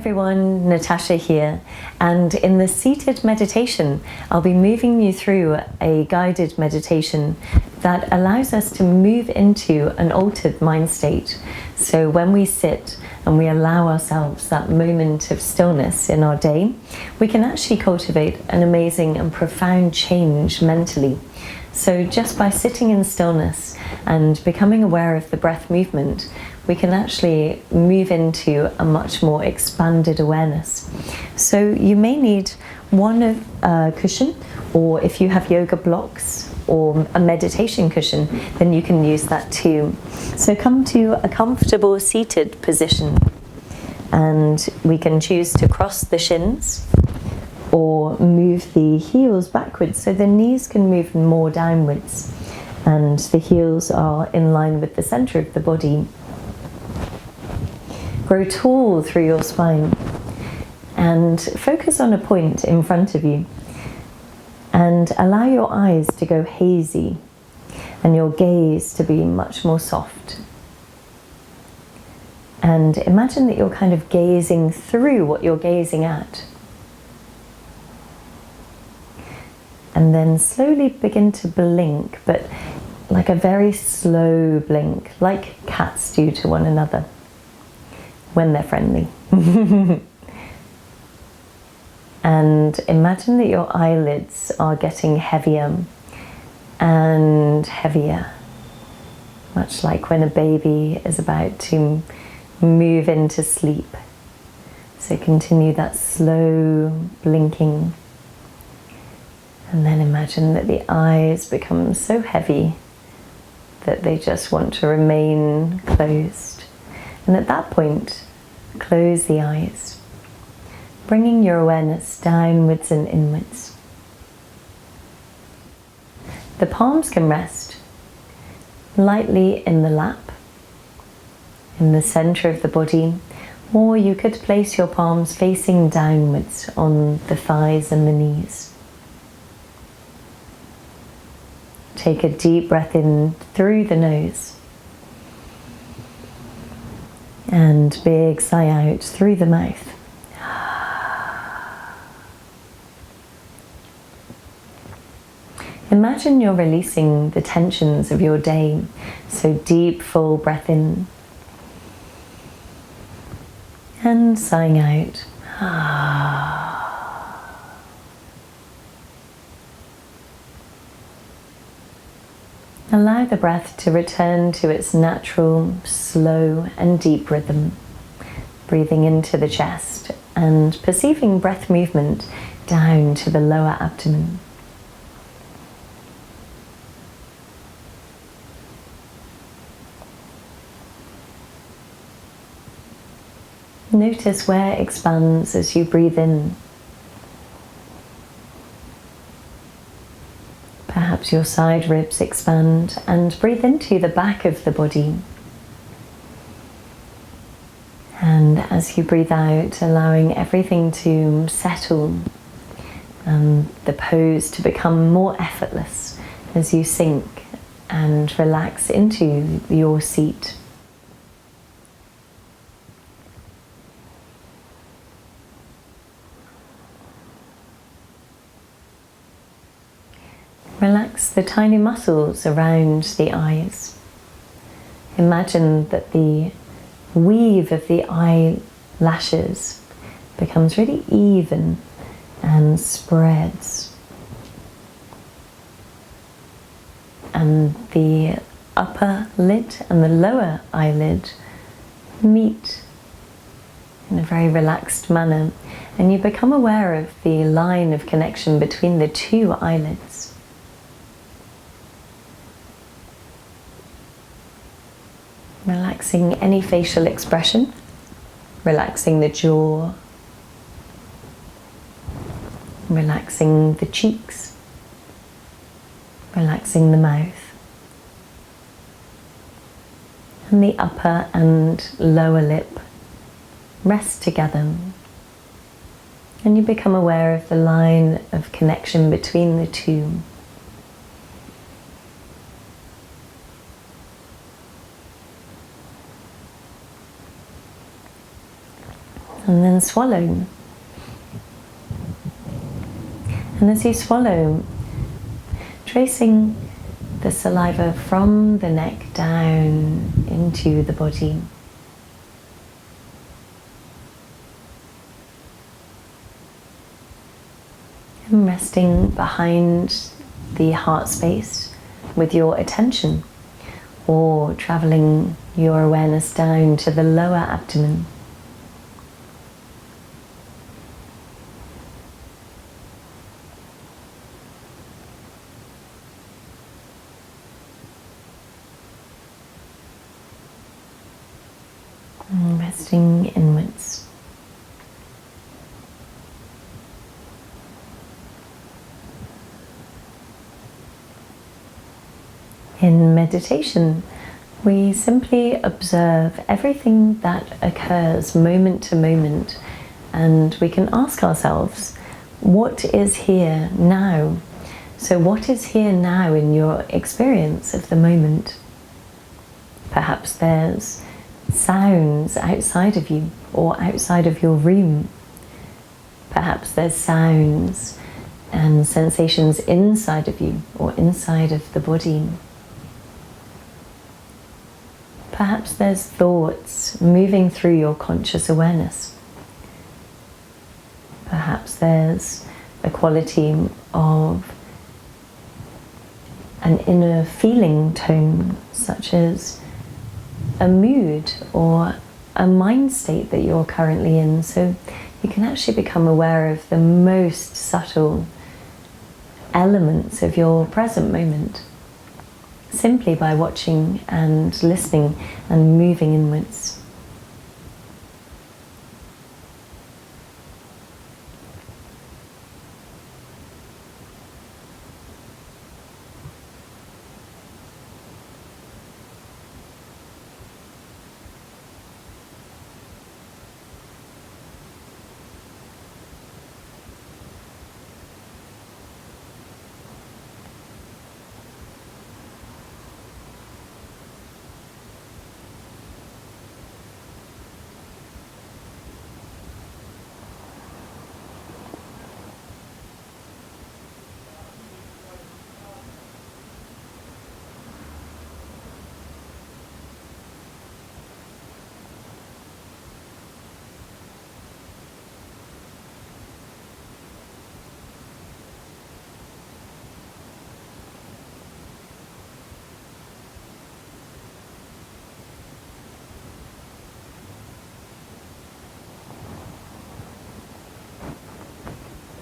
everyone, Natasha here, and in the seated meditation I'll be moving you through a guided meditation that allows us to move into an altered mind state. So when we sit and we allow ourselves that moment of stillness in our day, we can actually cultivate an amazing and profound change mentally. So just by sitting in stillness and becoming aware of the breath movement, we can actually move into a much more expanded awareness. So you may need one cushion, or if you have yoga blocks or a meditation cushion, then you can use that too. So come to a comfortable seated position, and we can choose to cross the shins or move the heels backwards so the knees can move more downwards and the heels are in line with the center of the body. Grow tall through your spine and focus on a point in front of you, and allow your eyes to go hazy and your gaze to be much more soft. And imagine that you're kind of gazing through what you're gazing at. And then slowly begin to blink, but like a very slow blink, like cats do to one another when they're friendly. And imagine that your eyelids are getting heavier and heavier, much like when a baby is about to move into sleep. So continue that slow blinking. And then imagine that the eyes become so heavy that they just want to remain closed. And at that point, close the eyes, bringing your awareness downwards and inwards. The palms can rest lightly in the lap, in the center of the body, or you could place your palms facing downwards on the thighs and the knees. Take a deep breath in through the nose and big sigh out through the mouth. Imagine you're releasing the tensions of your day. So deep, full breath in and sighing out. Allow the breath to return to its natural, slow and deep rhythm, breathing into the chest and perceiving breath movement down to the lower abdomen. Notice where it expands as you breathe in. Perhaps your side ribs expand, and breathe into the back of the body. And as you breathe out, allowing everything to settle and the pose to become more effortless as you sink and relax into your seat. Relax the tiny muscles around the eyes. Imagine that the weave of the eyelashes becomes really even and spreads. And the upper lid and the lower eyelid meet in a very relaxed manner, and you become aware of the line of connection between the two eyelids. Relaxing any facial expression, relaxing the jaw, relaxing the cheeks, relaxing the mouth, and the upper and lower lip rest together, and you become aware of the line of connection between the two. And then swallow. And as you swallow, tracing the saliva from the neck down into the body. And resting behind the heart space with your attention, or traveling your awareness down to the lower abdomen. And resting inwards. In meditation, we simply observe everything that occurs moment to moment, and we can ask ourselves, what is here now? So what is here now in your experience of the moment? Perhaps there's sounds outside of you or outside of your room. Perhaps there's sounds and sensations inside of you or inside of the body. Perhaps there's thoughts moving through your conscious awareness. Perhaps there's a quality of an inner feeling tone, such as a mood or a mind state that you're currently in. So you can actually become aware of the most subtle elements of your present moment, simply by watching and listening and moving inwards.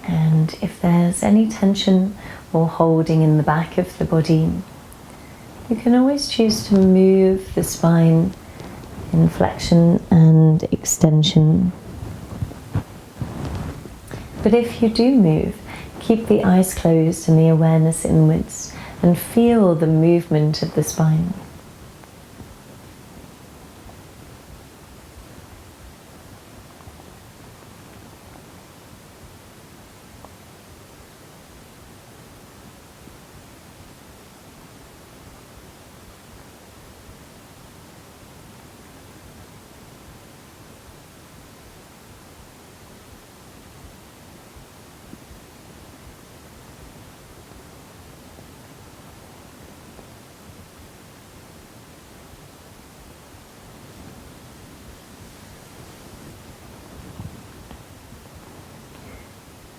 And if there's any tension or holding in the back of the body, you can always choose to move the spine in flexion and extension. But if you do move, keep the eyes closed and the awareness inwards and feel the movement of the spine.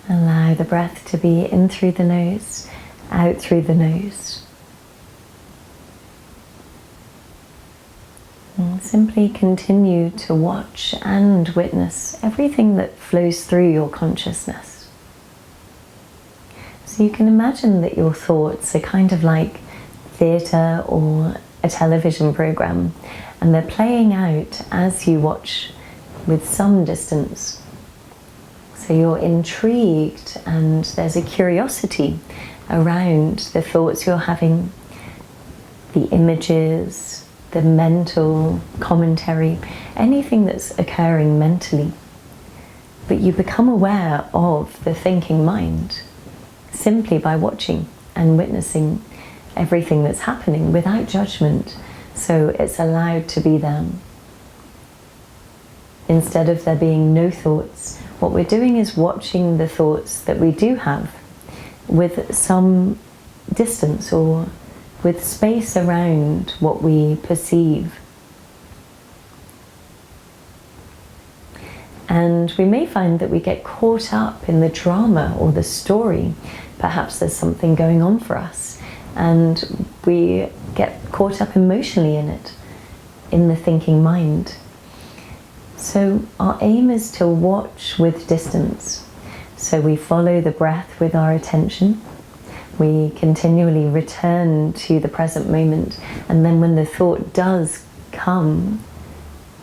Allow the breath to be in through the nose, out through the nose. And simply continue to watch and witness everything that flows through your consciousness. So you can imagine that your thoughts are kind of like theatre or a television program, and they're playing out as you watch with some distance. So you're intrigued and there's a curiosity around the thoughts you're having, the images, the mental commentary, anything that's occurring mentally. But you become aware of the thinking mind simply by watching and witnessing everything that's happening without judgment. So it's allowed to be there Instead of there being no thoughts, what we're doing is watching the thoughts that we do have with some distance or with space around what we perceive. And we may find that we get caught up in the drama or the story. Perhaps there's something going on for us, and we get caught up emotionally in it, in the thinking mind. So our aim is to watch with distance. So we follow the breath with our attention. We continually return to the present moment, and then when the thought does come,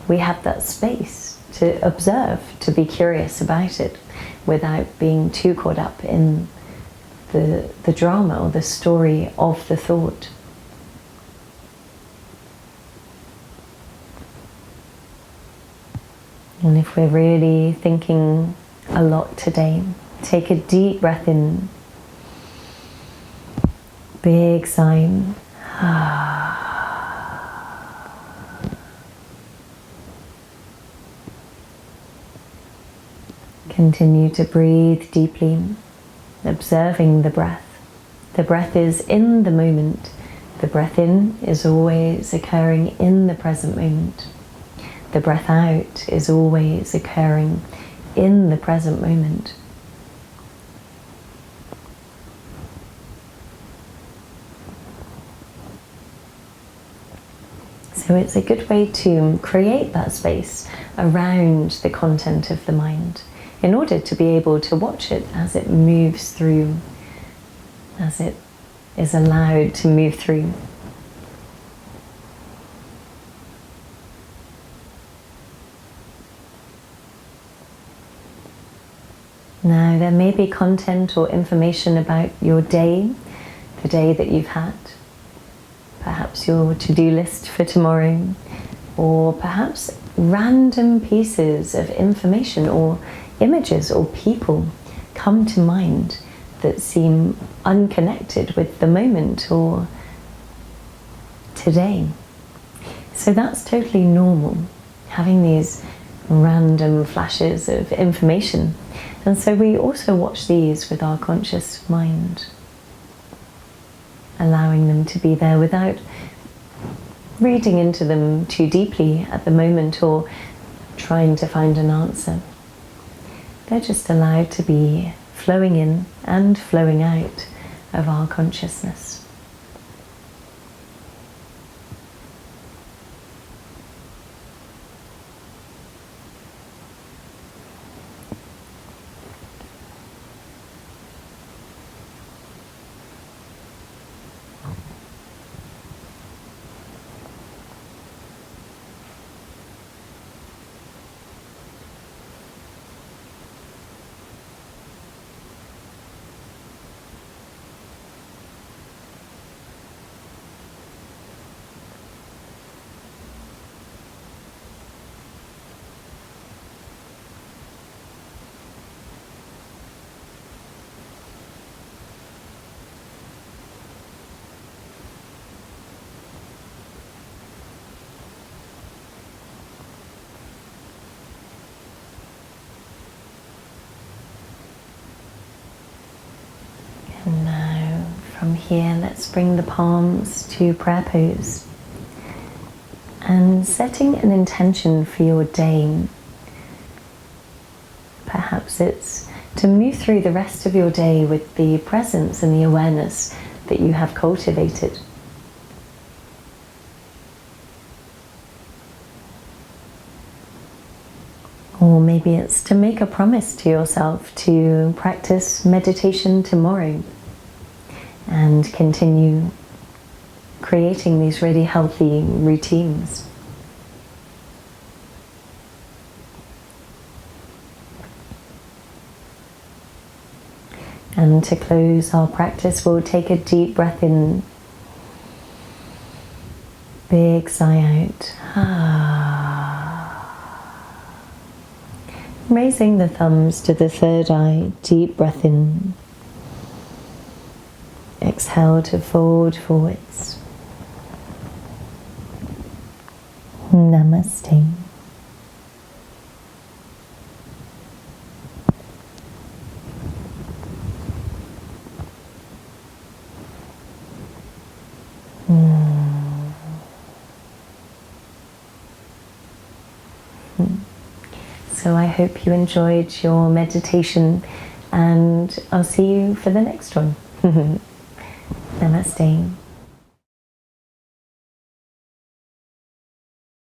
we have that space to observe, to be curious about it without being too caught up in the drama or the story of the thought. And if we're really thinking a lot today, take a deep breath in. Big sigh. Continue to breathe deeply, observing the breath. The breath is in the moment. The breath in is always occurring in the present moment. The breath out is always occurring in the present moment. So it's a good way to create that space around the content of the mind, in order to be able to watch it as it moves through, as it is allowed to move through. Now, there may be content or information about your day, the day that you've had, perhaps your to-do list for tomorrow, or perhaps random pieces of information or images or people come to mind that seem unconnected with the moment or today. So that's totally normal, having these random flashes of information. And so we also watch these with our conscious mind, allowing them to be there without reading into them too deeply at the moment or trying to find an answer. They're just allowed to be flowing in and flowing out of our consciousness. And now, from here, let's bring the palms to prayer pose. And setting an intention for your day. Perhaps it's to move through the rest of your day with the presence and the awareness that you have cultivated. Or maybe it's to make a promise to yourself to practice meditation tomorrow and continue creating these really healthy routines. And to close our practice, we'll take a deep breath in, big sigh out. Raising the thumbs to the third eye, deep breath in. Exhale to fold forwards. Namaste. So I hope you enjoyed your meditation, and I'll see you for the next one. Namaste.